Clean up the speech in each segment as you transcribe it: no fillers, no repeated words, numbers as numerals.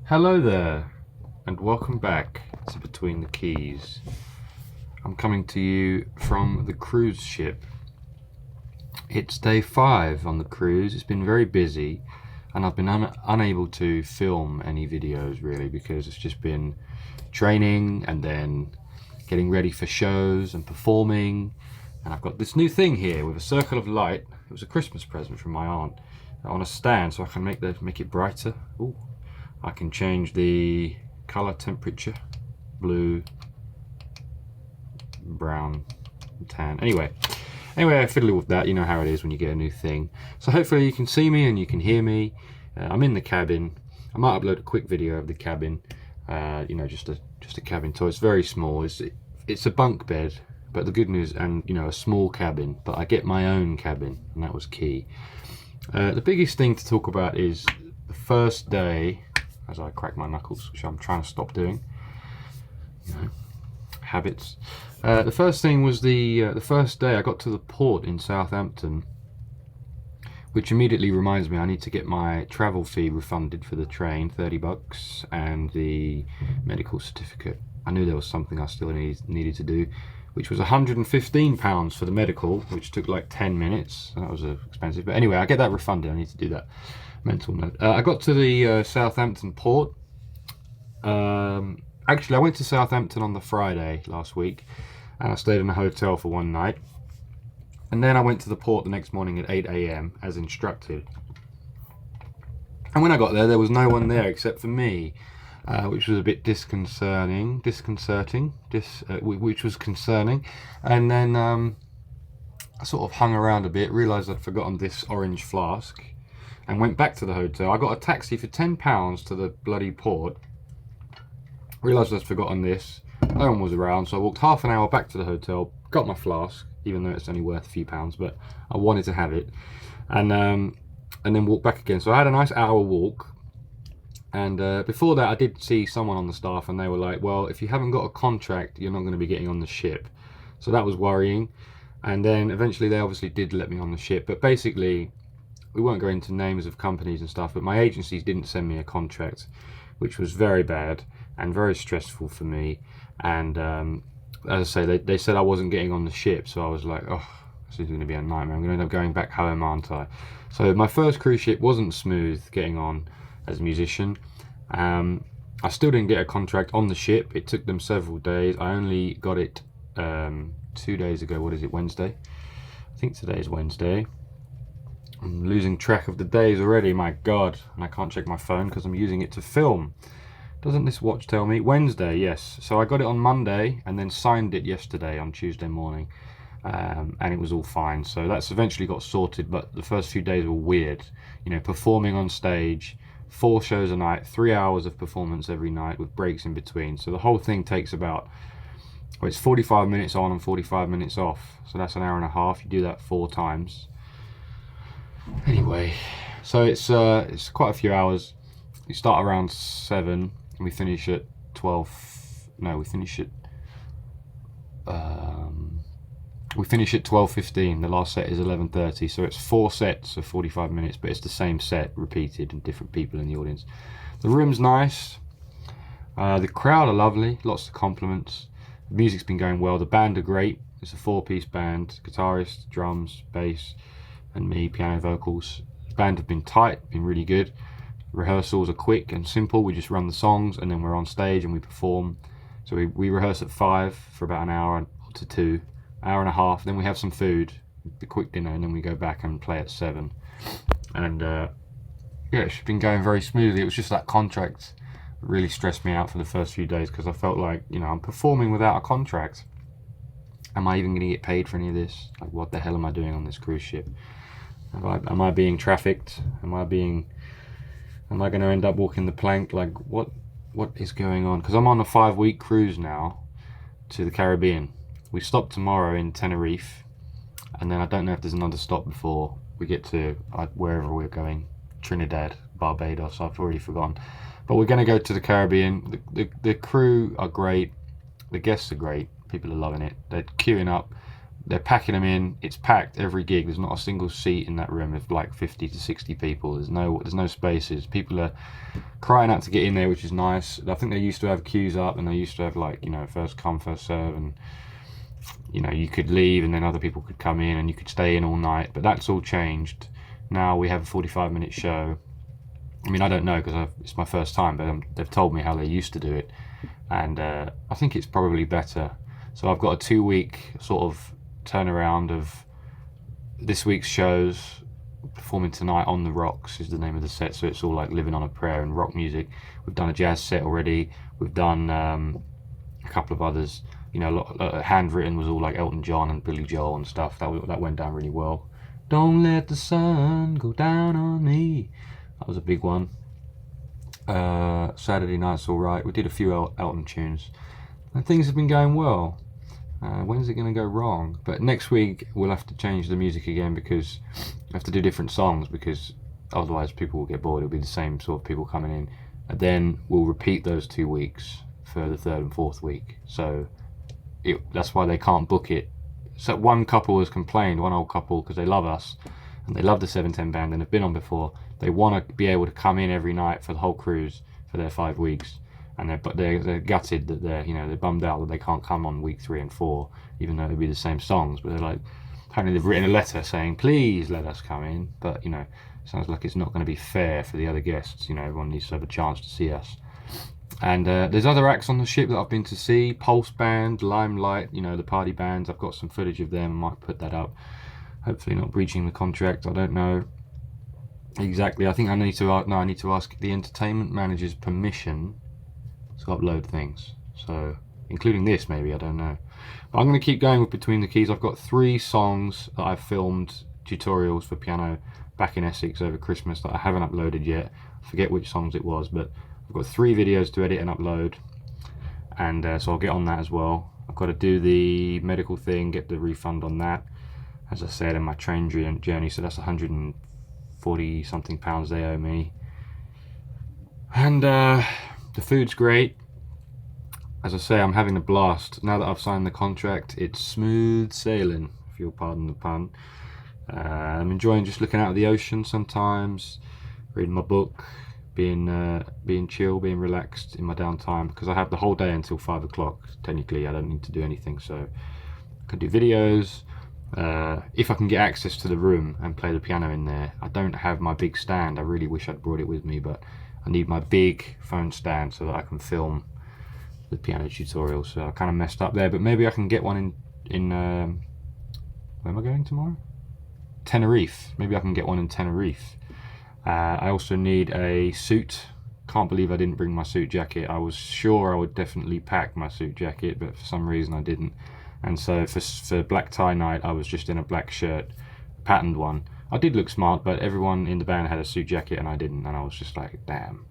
Hello there, and welcome back to Between the Keys. I'm coming to you from the cruise ship. It's day 5 on the cruise. It's been very busy, and I've been unable to film any videos really because it's just been training and then getting ready for shows and performing. And I've got this new thing here with a circle of light. It was a Christmas present from my aunt, on a stand so I can make it brighter. Ooh. I can change the color temperature, blue, brown, tan. Anyway, I fiddle with that. You know how it is when you get a new thing. So hopefully you can see me and you can hear me. I'm in the cabin. I might upload a quick video of the cabin. Just a cabin tour. It's very small. It's a bunk bed, but the good news, and a small cabin. But I get my own cabin, and that was key. The biggest thing to talk about is the first day. As I crack my knuckles, which I'm trying to stop doing. Habits. The first thing was the first day I got to the port in Southampton, which immediately reminds me I need to get my travel fee refunded for the train, $30, and the medical certificate. I knew there was something I still needed to do, which was £115 for the medical, which took like 10 minutes. That was expensive, but anyway, I get that refunded. I need to do that. Mental note. I got to the Southampton port. Actually, I went to Southampton on the Friday last week, and I stayed in a hotel for one night. And then I went to the port the next morning at 8 a.m. as instructed. And when I got there was no one there except for me, which was a bit disconcerting, which was concerning. And then I sort of hung around a bit, realised I'd forgotten this orange flask, and went back to the hotel. I got a taxi for £10 to the bloody port. Realised I'd forgotten this. No one was around, so I walked half an hour back to the hotel, got my flask, even though it's only worth a few pounds, but I wanted to have it, and then walked back again. So I had a nice hour walk, and before that I did see someone on the staff, and they were like, well, if you haven't got a contract, you're not going to be getting on the ship. So that was worrying. And then eventually they obviously did let me on the ship, but basically, we won't go into names of companies and stuff, but my agencies didn't send me a contract, which was very bad and very stressful for me. And as I say, they said I wasn't getting on the ship, so I was like, oh, this is going to be a nightmare. I'm going to end up going back home, aren't I? So my first cruise ship wasn't smooth getting on as a musician. I still didn't get a contract on the ship. It took them several days. I only got it 2 days ago. What is it, Wednesday? I think today is Wednesday. I'm losing track of the days already, my god, and I can't check my phone because I'm using it to film. Doesn't this watch tell me? Wednesday, yes. So I got it on Monday and then signed it yesterday on Tuesday morning, and it was all fine. So that's eventually got sorted, but the first few days were weird. Performing on stage, 4 shows a night, 3 hours of performance every night with breaks in between. So the whole thing takes about, it's 45 minutes on and 45 minutes off. So that's an hour and a half. You do that 4 times. Anyway, so it's quite a few hours. We start around 7 and we finish at 12. No, we finish at 12:15. The last set is 11:30, so it's 4 sets of 45 minutes, but it's the same set repeated and different people in the audience. The room's nice. The crowd are lovely. Lots of compliments. The music's been going well. The band are great. It's a 4-piece band: guitarist, drums, bass, and me, piano, vocals. The band have been tight, been really good. Rehearsals are quick and simple. We just run the songs and then we're on stage and we perform. So we rehearse at 5 for about an hour to 2, hour and a half. Then we have some food, the quick dinner, and then we go back and play at 7. And it's been going very smoothly. It was just that contract that really stressed me out for the first few days because I felt like, I'm performing without a contract. Am I even going to get paid for any of this? Like, what the hell am I doing on this cruise ship? Am I being trafficked? Am I going to end up walking the plank? Like, what is going on? Because I'm on a 5-week cruise now to the Caribbean. We stop tomorrow in Tenerife, and then I don't know if there's another stop before we get to wherever we're going. Trinidad, Barbados, I've already forgotten. But we're going to go to the Caribbean. The crew are great. The guests are great. People are loving it. They're queuing up. they're packing them in. It's packed every gig. There's not a single seat in that room of like 50 to 60 people. There's no spaces. People are crying out to get in there, which is nice. I think they used to have queues up, and they used to have like, you know, first come first serve, and you know, you could leave and then other people could come in and you could stay in all night. But that's all changed. Now we have a 45-minute show. I mean, I don't know because it's my first time, but they've told me how they used to do it, and I think it's probably better. So I've got a 2-week sort of turnaround of this week's shows. Performing tonight on the Rocks is the name of the set, so it's all like Living on a Prayer and rock music. We've done a jazz set already. We've done a couple of others. You know, Handwritten was all like Elton John and Billy Joel and stuff. That went down really well. Don't let the sun go down on me. That was a big one. Saturday Night's all right. We did a few Elton tunes, and things have been going well. When's it going to go wrong? But next week we'll have to change the music again because we have to do different songs, because otherwise people will get bored. It'll be the same sort of people coming in, and then we'll repeat those 2 weeks for the third and fourth week. So that's why they can't book it. So one couple has complained, one old couple, because they love us and they love the 710 band and have been on before. They want to be able to come in every night for the whole cruise for their 5 weeks, and they're gutted that they're bummed out that they can't come on week 3 and 4, even though it'll be the same songs. But they're like, apparently they've written a letter saying, please let us come in. But sounds like it's not going to be fair for the other guests. Everyone needs to have a chance to see us. And there's other acts on the ship that I've been to see. Pulse Band, Limelight, the party bands. I've got some footage of them. I might put that up. Hopefully not breaching the contract. I don't know exactly. I think I need to ask the entertainment manager's permission to upload things. So, including this maybe, I don't know. But I'm going to keep going with Between the Keys. I've got 3 songs that I've filmed tutorials for piano back in Essex over Christmas that I haven't uploaded yet. I forget which songs it was, but I've got 3 videos to edit and upload, and so I'll get on that as well. I've got to do the medical thing, get the refund on that, as I said, in my train journey, so that's 140 something pounds they owe me. And the food's great. As I say, I'm having a blast. Now that I've signed the contract, it's smooth sailing, if you'll pardon the pun. I'm enjoying just looking out at the ocean sometimes, reading my book, being chill, being relaxed in my downtime, because I have the whole day until 5 o'clock. Technically I don't need to do anything, so I can do videos. If I can get access to the room and play the piano in there. I don't have my big stand. I really wish I'd brought it with me, but I need my big phone stand so that I can film the piano tutorial. So I kind of messed up there, but maybe I can get one in where am I going tomorrow? Tenerife. Maybe I can get one in Tenerife. I also need a suit. Can't believe I didn't bring my suit jacket. I was sure I would definitely pack my suit jacket, but for some reason I didn't. And so for black tie night, I was just in a black shirt, patterned one. I did look smart, but everyone in the band had a suit jacket and I didn't. And I was just like, damn.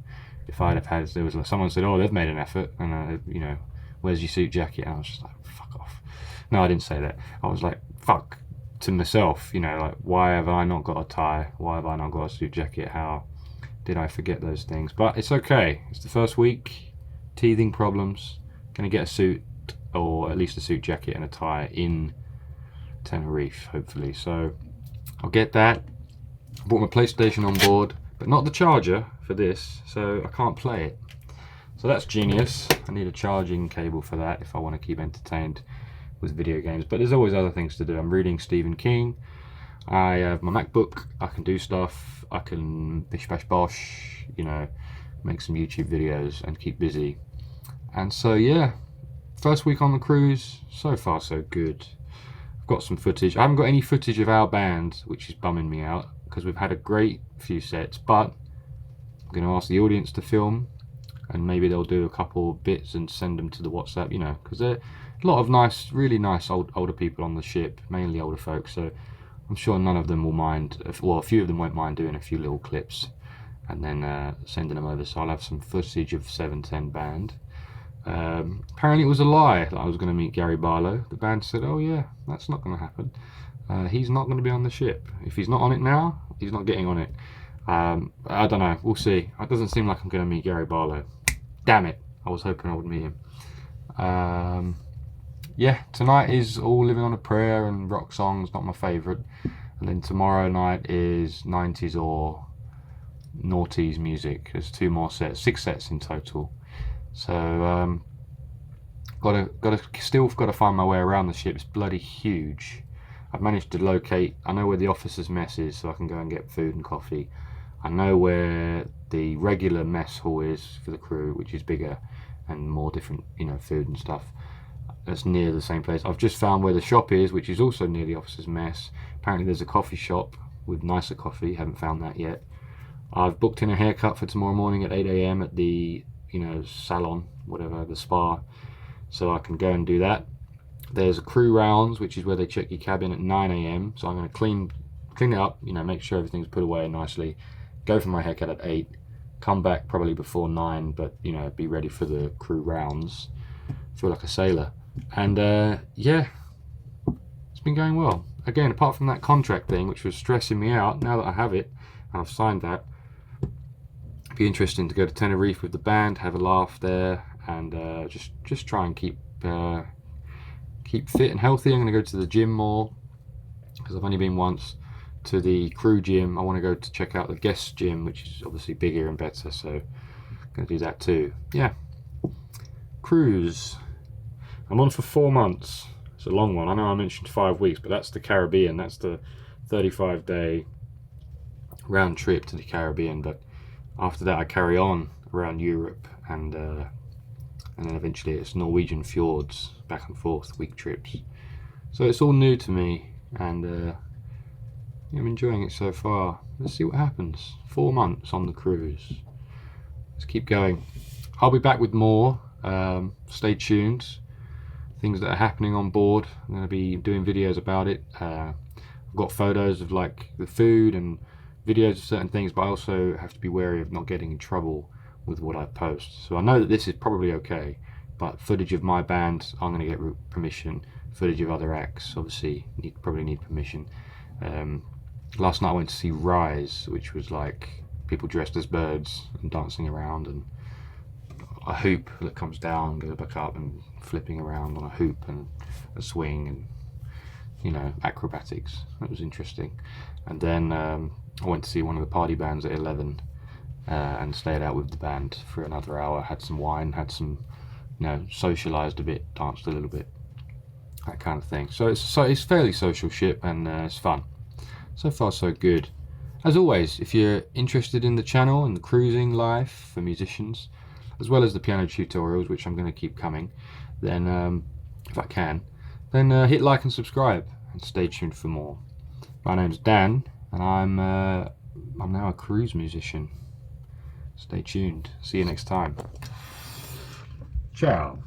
If I'd have had, there was like, someone said, oh, they've made an effort, and where's your suit jacket? And I was just like, fuck off. No, I didn't say that. I was like, fuck. To myself, like, why have I not got a tie? Why have I not got a suit jacket? How did I forget those things? But it's okay. It's the first week. Teething problems. Gonna get a suit, or at least a suit jacket and a tie in Tenerife, hopefully. So I'll get that. I brought my PlayStation on board, but not the charger for this, so I can't play it. So that's genius. I need a charging cable for that if I want to keep entertained with video games, but there's always other things to do. I'm reading Stephen King. I have my MacBook. I can do stuff. I can bish bash bosh, make some YouTube videos and keep busy. And so yeah, first week on the cruise, so far so good. I've got some footage. I haven't got any footage of our band, which is bumming me out because we've had a great few sets, but I'm going to ask the audience to film, and maybe they'll do a couple bits and send them to the WhatsApp, because they're a lot of nice, really nice older people on the ship, mainly older folks, so I'm sure none of them will mind, well, a few of them won't mind doing a few little clips and then sending them over. So I'll have some footage of 710 band. Apparently it was a lie that I was going to meet Gary Barlow. The band said, oh yeah, that's not going to happen. He's not going to be on the ship. If he's not on it now, he's not getting on it. I don't know, we'll see. It doesn't seem like I'm going to meet Gary Barlow. Damn it, I was hoping I would meet him. yeah, tonight is all Living on a Prayer and rock songs, not my favourite. And then tomorrow night is 90s or noughties music. There's 2 more sets, 6 sets in total. So still got to find my way around the ship. It's bloody huge. I've managed to locate. I know where the officers' mess is, so I can go and get food and coffee. I know where the regular mess hall is for the crew, which is bigger and more different, food and stuff. That's near the same place. I've just found where the shop is, which is also near the officers' mess. Apparently there's a coffee shop with nicer coffee. Haven't found that yet. I've booked in a haircut for tomorrow morning at 8 AM at the, salon, whatever, the spa, so I can go and do that. There's a crew rounds, which is where they check your cabin at 9 AM. So I'm going to clean it up, make sure everything's put away nicely. Go for my haircut at 8. Come back probably before 9, but be ready for the crew rounds. Feel like a sailor. And yeah, it's been going well. Again, apart from that contract thing, which was stressing me out, now that I have it and I've signed that, it'd be interesting to go to Tenerife with the band, have a laugh there, and just try and keep fit and healthy. I'm going to go to the gym more because I've only been once to the crew gym. I want to go to check out the guest gym, which is obviously bigger and better, so I'm going to do that too. Yeah, cruise. I'm on for 4 months. It's a long one. I know I mentioned 5 weeks, but that's the Caribbean. That's the 35-day round trip to the Caribbean. But after that, I carry on around Europe, and then eventually it's Norwegian fjords, back and forth, week trips. So it's all new to me, and I'm enjoying it so far. Let's see what happens. 4 months on the cruise. Let's keep going. I'll be back with more. Stay tuned. Things that are happening on board. I'm going to be doing videos about it. I've got photos of like the food and videos of certain things, but I also have to be wary of not getting in trouble with what I post. So I know that this is probably okay, but footage of my band, I'm going to get permission. Footage of other acts, obviously, probably need permission. Last night I went to see Rise, which was like people dressed as birds and dancing around, and a hoop that comes down, goes back up, and flipping around on a hoop and a swing, and acrobatics. That was interesting. And then I went to see one of the party bands at 11 and stayed out with the band for another hour. Had some wine, had some, socialised a bit, danced a little bit, that kind of thing. So it's fairly social ship, and it's fun. So far so good. As always, if you're interested in the channel and the cruising life for musicians, as well as the piano tutorials, which I'm going to keep coming, then if I can, then hit like and subscribe and stay tuned for more. My name's Dan, and I'm now a cruise musician. Stay tuned. See you next time. Ciao.